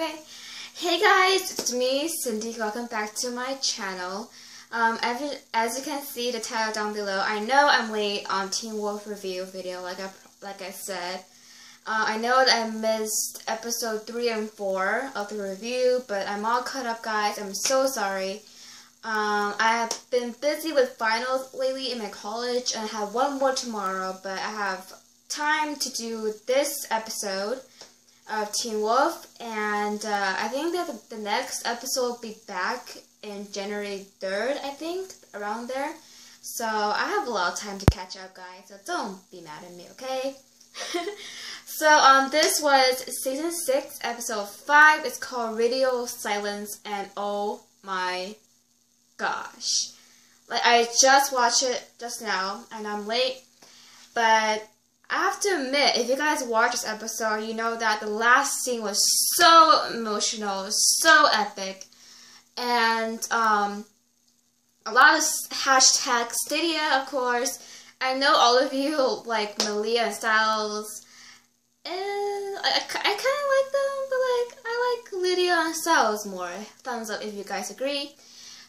Okay. Hey guys, it's me, Cindy. Welcome back to my channel. As you can see the title down below, I know I'm late on Teen Wolf review video, like I said. I know that I missed episode 3 and 4 of the review, but I'm all caught up, guys. I'm so sorry. I have been busy with finals lately in my college, and I have one more tomorrow, but I have time to do this episode of Teen Wolf, and I think that the next episode will be back in January 3rd, I think, around there. So I have a lot of time to catch up, guys, so don't be mad at me, okay? So this was season 6, episode 5. It's called Radio Silence, and oh my gosh. Like, I just watched it just now, and I'm late, but I have to admit, if you guys watch this episode, you know that the last scene was so emotional, so epic, and a lot of hashtag Stadia, of course. I know all of you like Malia and Styles, and I kind of like them, but like I like Lydia and Styles more. Thumbs up if you guys agree.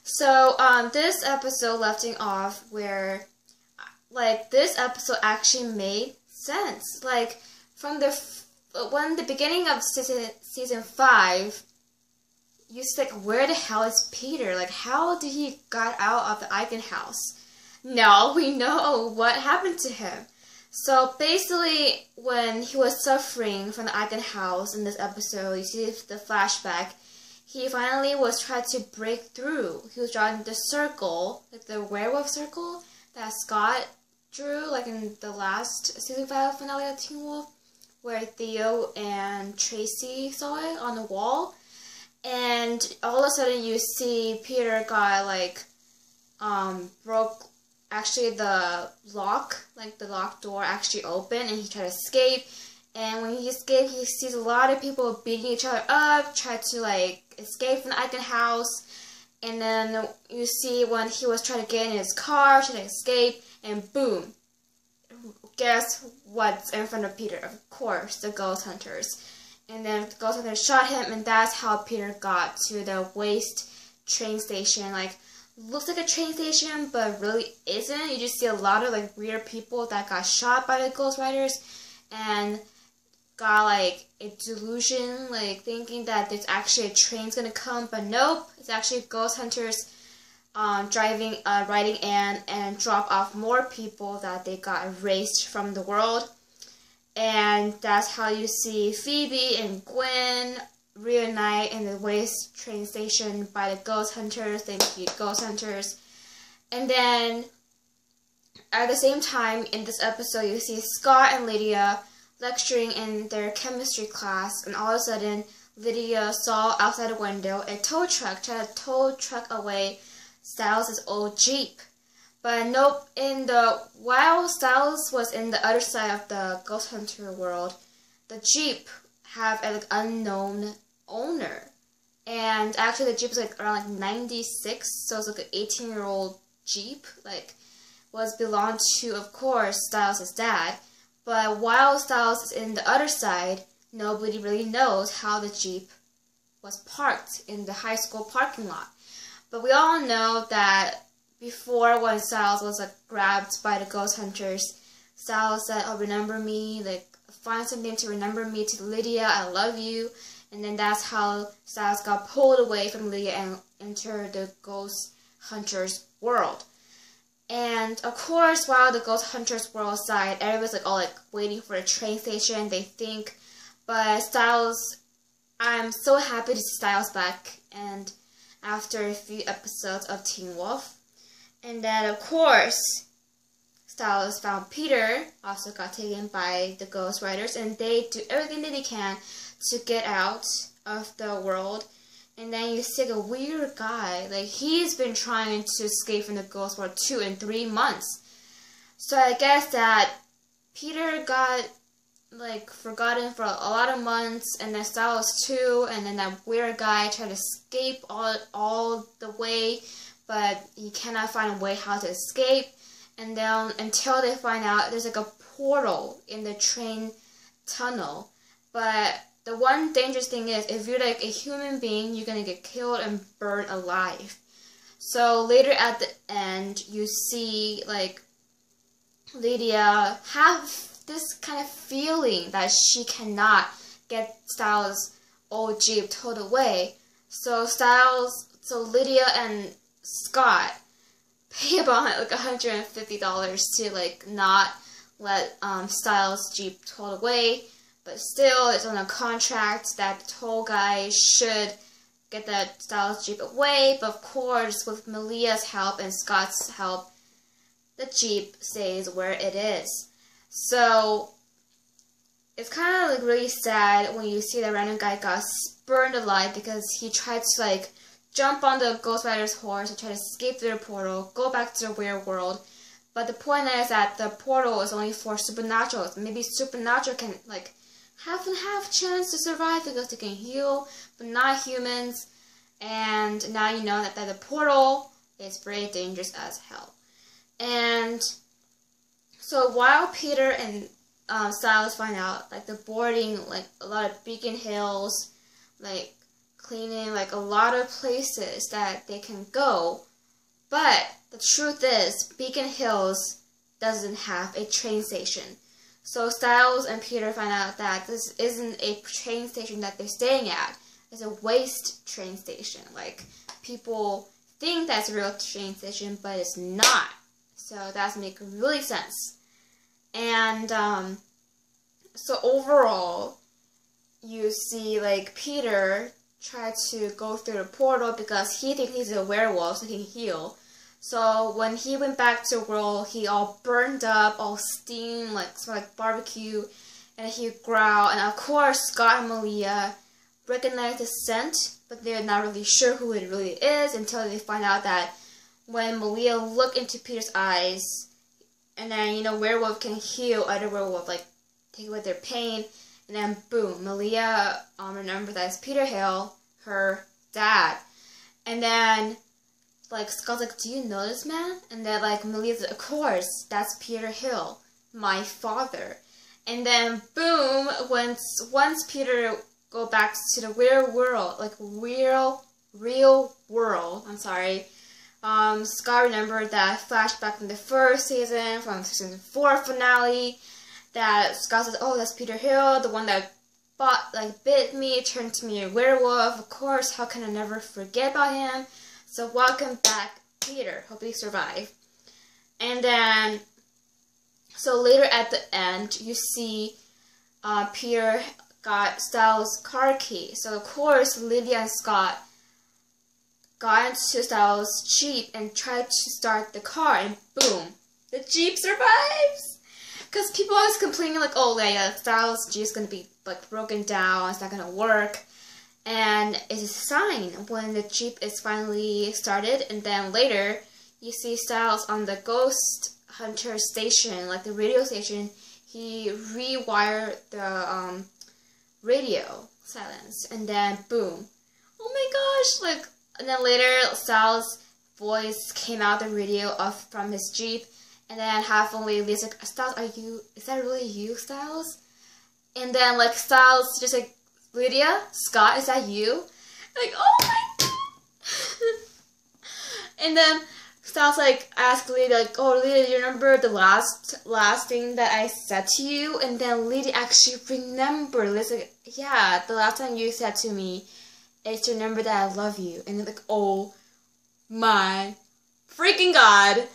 So this episode lefting off where, like, this episode actually made sense. Like, from the beginning of season 5, you see, like, where the hell is Peter? Like, how did he got out of the Eichen house? Now we know what happened to him. So basically, when he was suffering from the Eichen house in this episode, you see the flashback. He finally was trying to break through. He was drawing the circle, like the werewolf circle that Scott drew, like in the last season 5 finale of Teen Wolf, where Theo and Tracy saw it on the wall. And all of a sudden you see Peter got like, broke, actually the lock, like the locked door actually opened, and he tried to escape. And when he escaped, he sees a lot of people beating each other up, try to like escape from the Eichen house. And then you see when he was trying to get in his car, trying to escape, and boom. Guess what's in front of Peter? Of course, the ghost hunters. And then the ghost hunters shot him, and that's how Peter got to the waste train station. Like, looks like a train station, but really isn't. You just see a lot of like weird people that got shot by the Ghost Riders, and got like a delusion, like thinking that there's actually a train's gonna come, but nope, it's actually ghost hunters riding in and drop off more people that they got erased from the world. And that's how you see Phoebe and Gwen reunite in the waste train station by the ghost hunters. They defeat ghost hunters. And then at the same time in this episode, you see Scott and Lydia lecturing in their chemistry class, and all of a sudden Lydia saw outside the window a tow truck try to tow truck away Styles' old Jeep. But nope, while Styles was in the other side of the ghost hunter world, the Jeep have an like, unknown owner. And actually the Jeep is like around like 96, so it's like an 18-year-old Jeep, like was belonged to, of course, Styles' dad. But while Styles is in the other side, nobody really knows how the Jeep was parked in the high school parking lot. But we all know that before, when Styles was like grabbed by the ghost hunters, Styles said, "Oh, remember me, like find something to remember me to Lydia, I love you." And then that's how Styles got pulled away from Lydia and entered the ghost hunters world. And of course, while the ghost hunters world side, everybody's like all like waiting for a train station, they think. But Styles, I'm so happy to see Styles back, and after a few episodes of Teen Wolf. And then of course, Styles found Peter, also got taken by the Ghost Riders, and they do everything that they can to get out of the world. And then you see a weird guy, like he's been trying to escape from the ghost world 2 and 3 months. So I guess that Peter got like forgotten for a lot of months, and then Styles too, and then that weird guy tried to escape all the way, but he cannot find a way how to escape. And then until they find out there's like a portal in the train tunnel, but the one dangerous thing is, if you're like a human being, you're gonna get killed and burned alive. So later at the end, you see like Lydia have this kind of feeling that she cannot get Styles' old Jeep towed away. So Lydia and Scott pay about like $150 to like not let Styles' Jeep towed away. But still, it's on a contract that the toll guy should get that Styles Jeep away. But of course, with Malia's help and Scott's help, the Jeep stays where it is. So it's kind of like really sad when you see that random guy got burned alive because he tried to like jump on the Ghost Rider's horse and try to escape through the portal, go back to the weird world. But the point is that the portal is only for supernaturals. Maybe supernatural can like half and half chance to survive because they can heal, but not humans. And now you know that the portal is very dangerous as hell. And so while Peter and Styles find out, like they're boarding like a lot of Beacon Hills, like cleaning like a lot of places that they can go. But the truth is, Beacon Hills doesn't have a train station. So Styles and Peter find out that this isn't a train station that they're staying at. It's a waste train station. Like, people think that's a real train station, but it's not. So that doesn't make really sense. And so overall, you see like Peter try to go through the portal because he thinks he's a werewolf so he can heal. So when he went back to the world, he all burned up, all steamed, like smelled like barbecue, and he growled. And of course, Scott and Malia recognize the scent, but they're not really sure who it really is until they find out that when Malia looked into Peter's eyes, and then, you know, werewolf can heal other werewolf, like take away their pain, and then boom, Malia remembers that it's Peter Hill, her dad. And then like Scott's like, do you know this man? And then like Malia's like, of course, that's Peter Hill, my father. And then boom, once Peter go back to the real world, like real world, I'm sorry, Scott remembered that flashback from the first season, from season 4 finale, that Scott says, oh, that's Peter Hill, the one that bit me, turned to me a werewolf. Of course, how can I never forget about him? So welcome back, Peter. Hope you survive. And then, so later at the end, you see Peter got Styles' car key. So of course, Lydia and Scott got into Styles' Jeep and tried to start the car, and boom, the Jeep survives. Because people always complaining like, oh yeah, Styles' Jeep's gonna be like broken down, it's not gonna work. And it's a sign when the Jeep is finally started, and then later you see Styles on the Ghost Hunter station, like the radio station. He rewired the radio silence, and then boom, oh my gosh, like, and then later Styles' voice came out the radio from his Jeep, and then halfway Lydia's like, Styles, is that really you, Styles? And then like Styles just like, Lydia, Scott, is that you? Like, oh my god! And then Styles like asked Lydia, like, oh Lydia, do you remember the last thing that I said to you? And then Lydia actually remembered. Lydia's like, yeah, the last time you said to me is to remember that I love you. And they're like, oh my freaking god!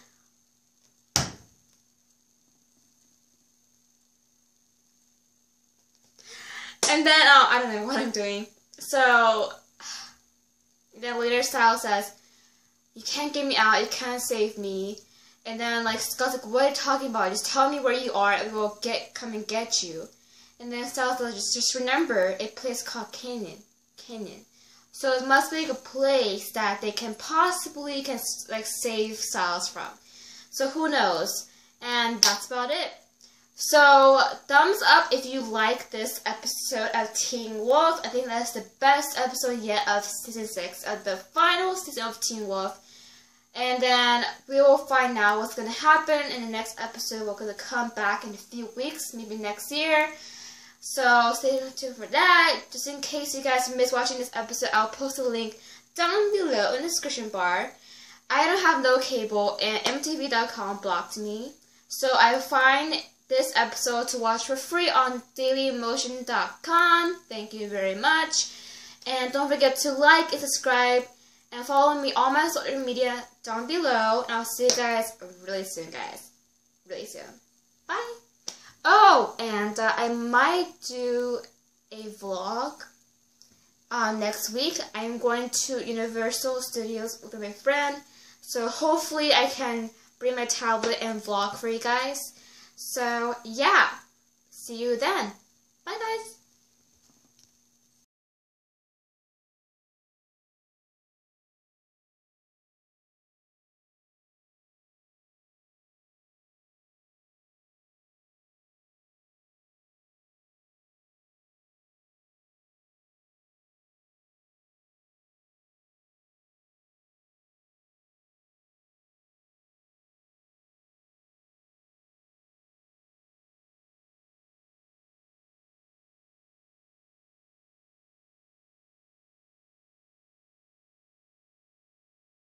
And then, I don't know what I'm doing. So, then later Styles says, you can't get me out, you can't save me. And then, like, Scott's like, what are you talking about? Just tell me where you are and we'll come and get you. And then Styles says, just remember a place called Canyon. So it must be like a place that they can possibly save Styles from. So who knows? And that's about it. So, thumbs up if you like this episode of Teen Wolf. I think that's the best episode yet of Season 6, of the final season of Teen Wolf. And then we will find out what's going to happen in the next episode. We're going to come back in a few weeks, maybe next year. So stay tuned for that. Just in case you guys missed watching this episode, I'll post a link down below in the description bar. I don't have no cable and MTV.com blocked me. So I find this episode to watch for free on dailymotion.com. Thank you very much. And don't forget to like and subscribe and follow me on my social media down below. And I'll see you guys really soon, guys. Really soon. Bye. Oh, and I might do a vlog next week. I'm going to Universal Studios with my friend. So hopefully I can bring my tablet and vlog for you guys. So yeah, see you then. Bye guys.